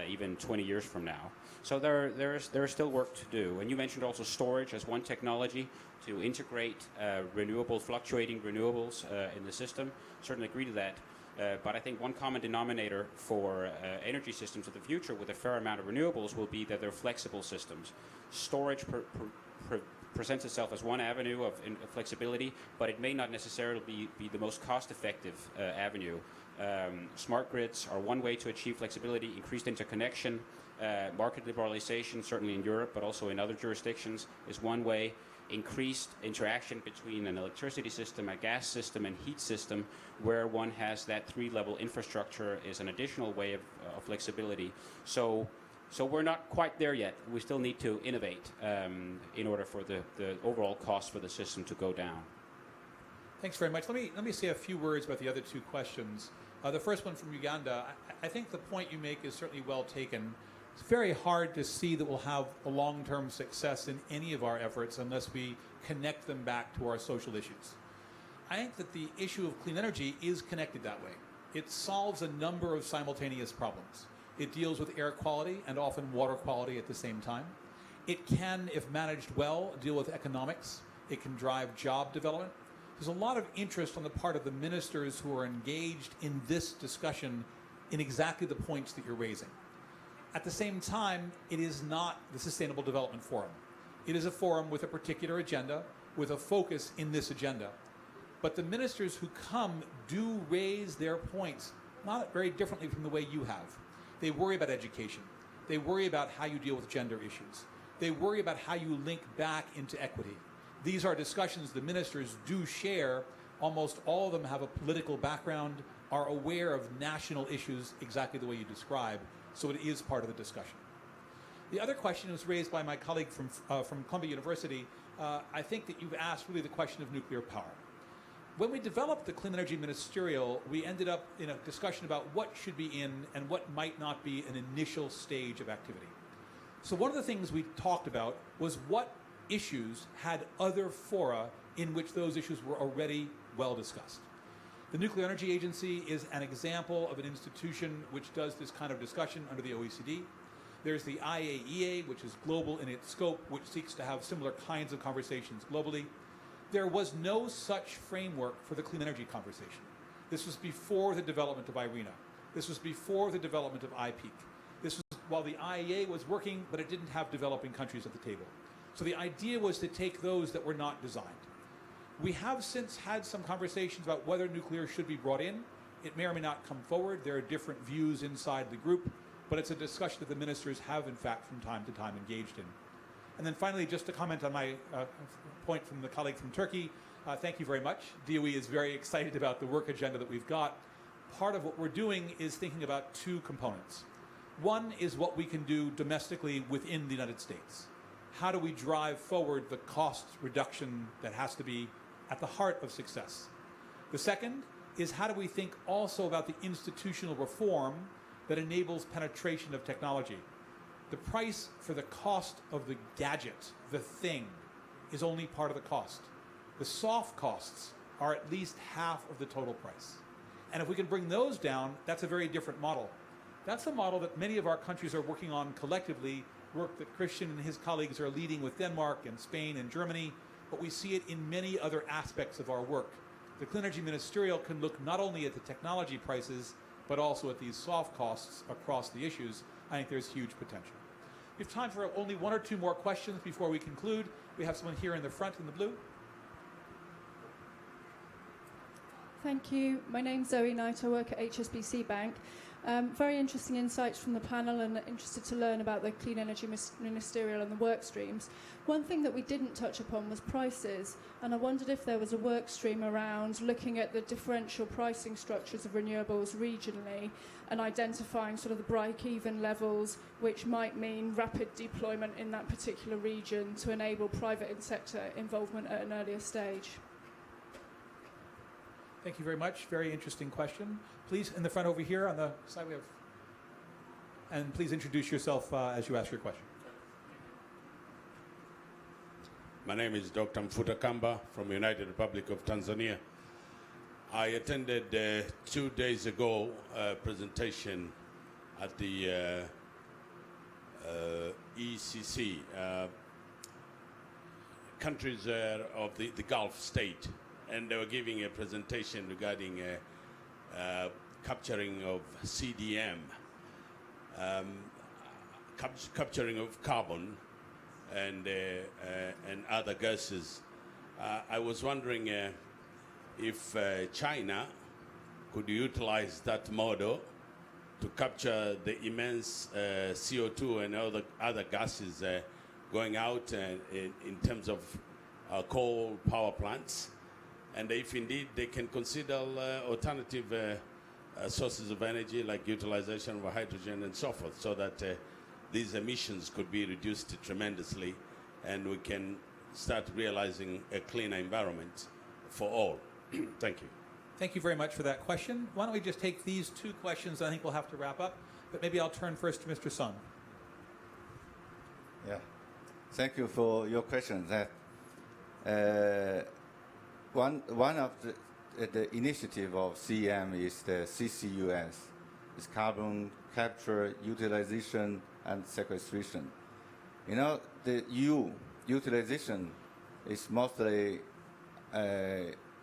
even 20 years from now. So there is still work to do. And you mentioned also storage as one technology to integrate renewable, fluctuating renewables in the system. Certainly agree to that. But I think one common denominator for energy systems of the future with a fair amount of renewables will be that they're flexible systems. Storage presents itself as one avenue of flexibility, but it may not necessarily be the most cost-effective avenue. Smart grids are one way to achieve flexibility, increased interconnection, market liberalization, certainly in Europe, but also in other jurisdictions, is one way. Increased interaction between an electricity system, a gas system, and heat system, where one has that three-level infrastructure, is an additional way of flexibility. So we're not quite there yet. We still need to innovate in order for the overall cost for the system to go down. Thanks very much. Let me say a few words about the other two questions. The first one from Uganda, I think the point you make is certainly well taken. It's very hard to see that we'll have a long-term success in any of our efforts unless we connect them back to our social issues. I think that the issue of clean energy is connected that way. It solves a number of simultaneous problems. It deals with air quality and often water quality at the same time. It can, if managed well, deal with economics. It can drive job development. There's a lot of interest on the part of the ministers who are engaged in this discussion in exactly the points that you're raising. At the same time, it is not the Sustainable Development Forum. It is a forum with a particular agenda, with a focus in this agenda. But the ministers who come do raise their points, not very differently from the way you have. They worry about education. They worry about how you deal with gender issues. They worry about how you link back into equity. These are discussions the ministers do share. Almost all of them have a political background, are aware of national issues exactly the way you describe. So it is part of the discussion. The other question was raised by my colleague from Columbia University. I think that you've asked really the question of nuclear power. When we developed the Clean Energy Ministerial, we ended up in a discussion about what should be in and what might not be an initial stage of activity. So one of the things we talked about was what issues had other fora in which those issues were already well discussed. The Nuclear Energy Agency is an example of an institution which does this kind of discussion under the OECD. There's the IAEA, which is global in its scope, which seeks to have similar kinds of conversations globally. There was no such framework for the clean energy conversation. This was before the development of IRENA. This was before the development of IPEAC. This was while the IEA was working, but it didn't have developing countries at the table. So the idea was to take those that were not designed. We have since had some conversations about whether nuclear should be brought in. It may or may not come forward. There are different views inside the group, but it's a discussion that the ministers have, in fact, from time to time engaged in. And then finally, just to comment on my point from the colleague from Turkey, thank you very much. DOE is very excited about the work agenda that we've got. Part of what we're doing is thinking about two components. One is what we can do domestically within the United States. How do we drive forward the cost reduction that has to be at the heart of success? The second is how do we think also about the institutional reform that enables penetration of technology? The price for the cost of the gadget, the thing, is only part of the cost. The soft costs are at least half of the total price. And if we can bring those down, that's a very different model. That's a model that many of our countries are working on collectively, work that Christian and his colleagues are leading with Denmark and Spain and Germany, but we see it in many other aspects of our work. The Clean Energy Ministerial can look not only at the technology prices, but also at these soft costs across the issues. I think there's huge potential. We have time for only one or two more questions before we conclude. We have someone here in the front in the blue. Thank you. My name's Zoe Knight. I work at HSBC Bank. Very interesting insights from the panel, and interested to learn about the Clean Energy Ministerial and the work streams. One thing that we didn't touch upon was prices, and I wondered if there was a work stream around looking at the differential pricing structures of renewables regionally and identifying sort of the break-even levels, which might mean rapid deployment in that particular region to enable private sector involvement at an earlier stage. Thank you very much. Very interesting question. Please, in the front over here on the side we have, and please introduce yourself as you ask your question. My name is Dr. Mfuta Kamba from United Republic of Tanzania. I attended 2 days ago a presentation at the ECC, countries of the Gulf state, and they were giving a presentation regarding capturing of CDM, capturing of carbon and other gases. I was wondering if China could utilize that model to capture the immense CO2 and other gases going out in terms of coal power plants, and if indeed they can consider alternative sources of energy like utilization of hydrogen and so forth, so that these emissions could be reduced tremendously and we can start realizing a cleaner environment for all. Thank you. Thank you very much for that question. Why don't we just take these two questions? I think we'll have to wrap up, but maybe I'll turn first to Mr. Sun. Yeah, thank you for your question. That one of the initiative of CEM is the CCUS, is carbon capture, utilization, and sequestration. You know, the EU utilization is mostly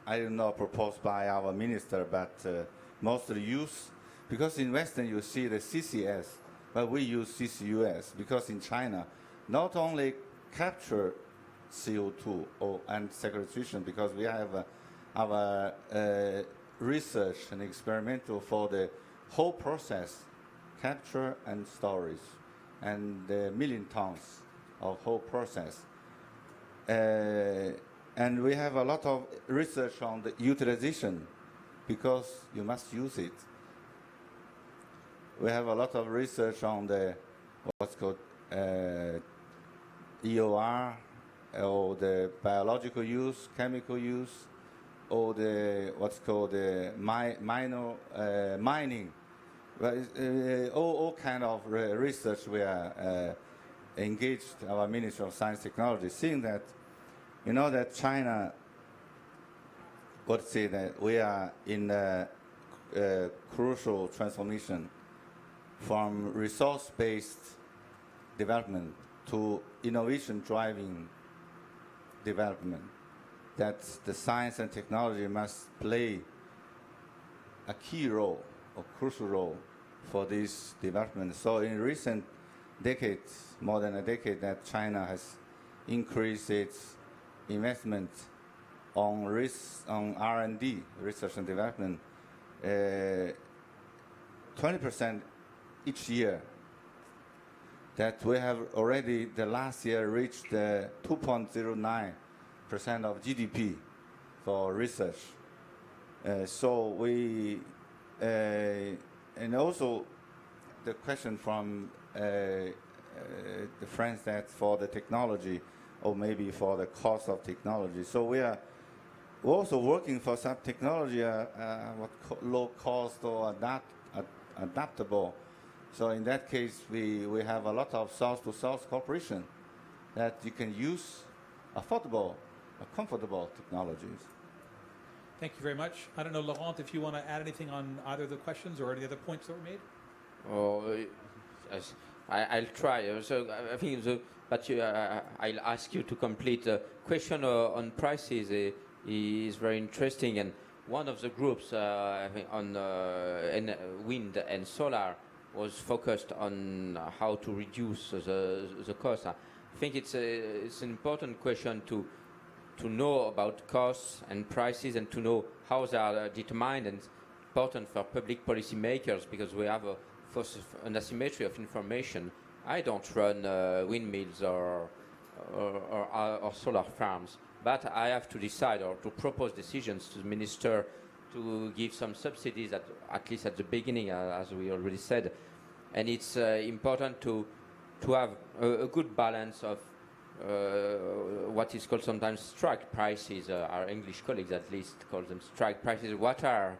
I don't know, proposed by our minister, but mostly used, because in Western you see the CCS, but we use CCUS, because in China, not only capture CO2 and sequestration, because we have our research and experimental for the whole process, capture and storage, and the million tons of whole process. And we have a lot of research on the utilization, because you must use it. We have a lot of research on the what's called EOR, or the biological use, chemical use, or the what's called the mining. All kind of research we are engaged, our Ministry of Science and Technology, seeing that, you know, that China would say that we are in a crucial transformation from resource-based development to innovation-driving development, that the science and technology must play a key role, a crucial role for this development. So in recent decades, more than a decade, that China has increased its investment on R&D, research and development, 20% each year. That we have already, the last year, reached 2.09% of GDP for research. So we, and also the question from the friends that for the technology, or maybe for the cost of technology. So we're also working for some technology, low cost or adaptable. So in that case, we have a lot of source-to-source cooperation that you can use affordable, comfortable technologies. Thank you very much. I don't know, Laurent, if you want to add anything on either of the questions or any other points that were made? I'll try. So I think but I'll ask you to complete. The question on prices is very interesting, and one of the groups on wind and solar was focused on how to reduce the cost. I think it's an important question to know about costs and prices, and to know how they are determined, and important for public policy makers, because we have an asymmetry of information. I don't run windmills or solar farms, but I have to decide or to propose decisions to the minister to give some subsidies at least at the beginning, as we already said. And it's important to have a good balance of what is called sometimes strike prices. Our English colleagues at least call them strike prices. What are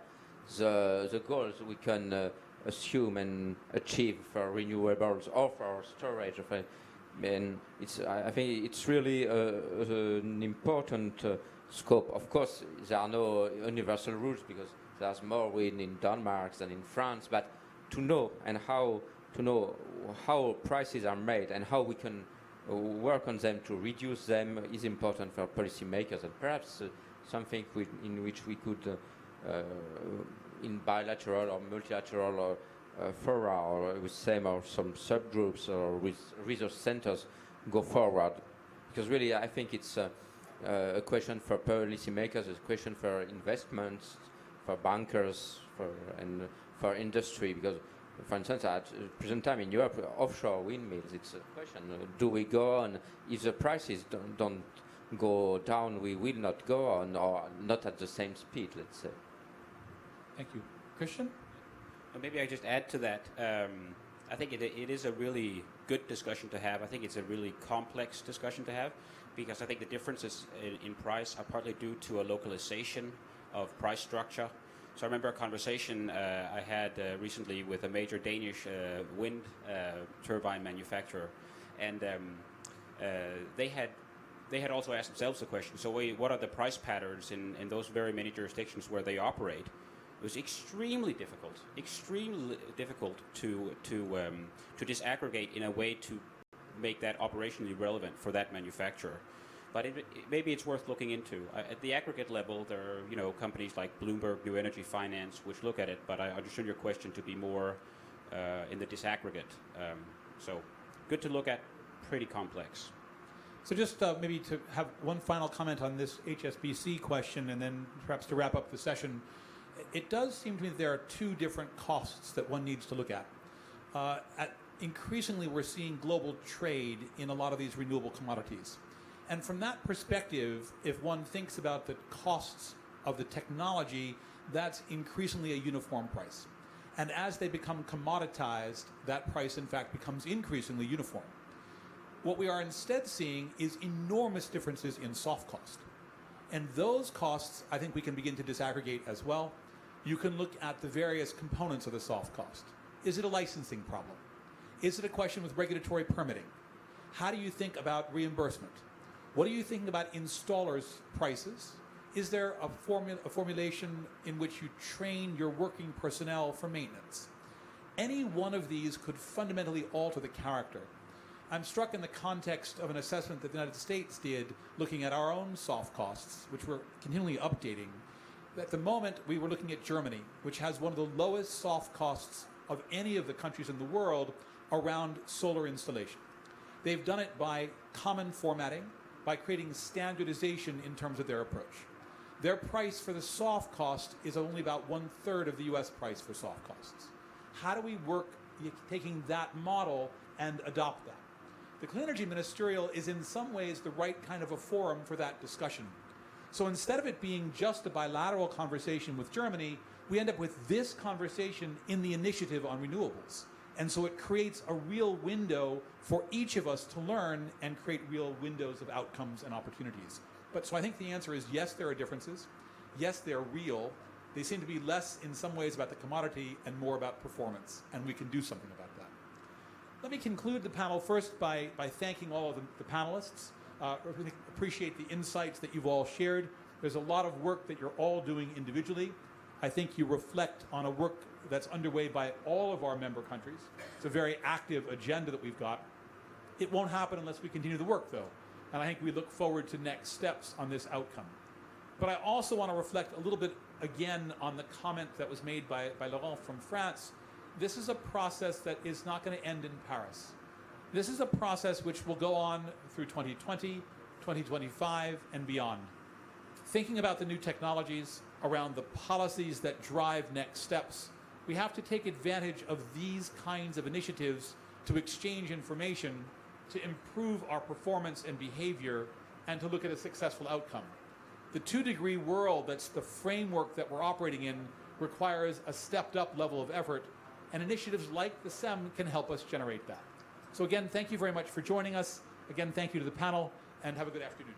the goals we can assume and achieve for renewables or for storage? And I think it's really an important scope. Of course, there are no universal rules because there's more wind in Denmark than in France, but to know how prices are made and how we can work on them to reduce them is important for policymakers, and perhaps something in which we could, in bilateral or multilateral or fora or with SEM or some subgroups or with resource centers, go forward. Because really, I think it's a question for policymakers, a question for investments, for bankers, and for industry. Because, for instance, at the present time in Europe, offshore windmills, it's a question, do we go on? If the prices don't go down, we will not go on, or not at the same speed, let's say. Thank you. Christian? Maybe I just add to that. I think it is a really good discussion to have. I think it's a really complex discussion to have, because I think the differences in price are partly due to a localization of price structure. So I remember a conversation I had recently with a major Danish wind turbine manufacturer, and they had also asked themselves the question, so what are the price patterns in those very many jurisdictions where they operate? It was extremely difficult to disaggregate in a way to make that operationally relevant for that manufacturer. But maybe it's worth looking into. At the aggregate level, there are companies like Bloomberg New Energy Finance which look at it, but I understood your question to be more in the disaggregate. So good to look at, pretty complex. So just maybe to have one final comment on this HSBC question, and then perhaps to wrap up the session. It does seem to me that there are two different costs that one needs to look at. Increasingly, we're seeing global trade in a lot of these renewable commodities. And from that perspective, if one thinks about the costs of the technology, that's increasingly a uniform price. And as they become commoditized, that price, in fact, becomes increasingly uniform. What we are instead seeing is enormous differences in soft cost. And those costs, I think we can begin to disaggregate as well. You can look at the various components of the soft cost. Is it a licensing problem? Is it a question with regulatory permitting? How do you think about reimbursement? What are you thinking about installers' prices? Is there a formulation in which you train your working personnel for maintenance? Any one of these could fundamentally alter the character. I'm struck in the context of an assessment that the United States did looking at our own soft costs, which we're continually updating. At the moment, we were looking at Germany, which has one of the lowest soft costs of any of the countries in the world around solar installation. They've done it by common formatting, by creating standardization in terms of their approach. Their price for the soft cost is only about 1/3 of the US price for soft costs. How do we work taking that model and adopt that? The Clean Energy Ministerial is in some ways the right kind of a forum for that discussion. So instead of it being just a bilateral conversation with Germany, we end up with this conversation in the initiative on renewables. And so it creates a real window for each of us to learn and create real windows of outcomes and opportunities. So I think the answer is yes, there are differences. Yes, they're real. They seem to be less in some ways about the commodity and more about performance, and we can do something about that. Let me conclude the panel first by thanking all of the panelists. I really appreciate the insights that you've all shared. There's a lot of work that you're all doing individually. I think you reflect on a work that's underway by all of our member countries. It's a very active agenda that we've got. It won't happen unless we continue the work, though. And I think we look forward to next steps on this outcome. But I also want to reflect a little bit again on the comment that was made by Laurent from France. This is a process that is not going to end in Paris. This is a process which will go on through 2020, 2025, and beyond. Thinking about the new technologies, around the policies that drive next steps, we have to take advantage of these kinds of initiatives to exchange information, to improve our performance and behavior, and to look at a successful outcome. The 2-degree world, that's the framework that we're operating in, requires a stepped-up level of effort, and initiatives like the SEM can help us generate that. So again, thank you very much for joining us. Again, thank you to the panel, and have a good afternoon.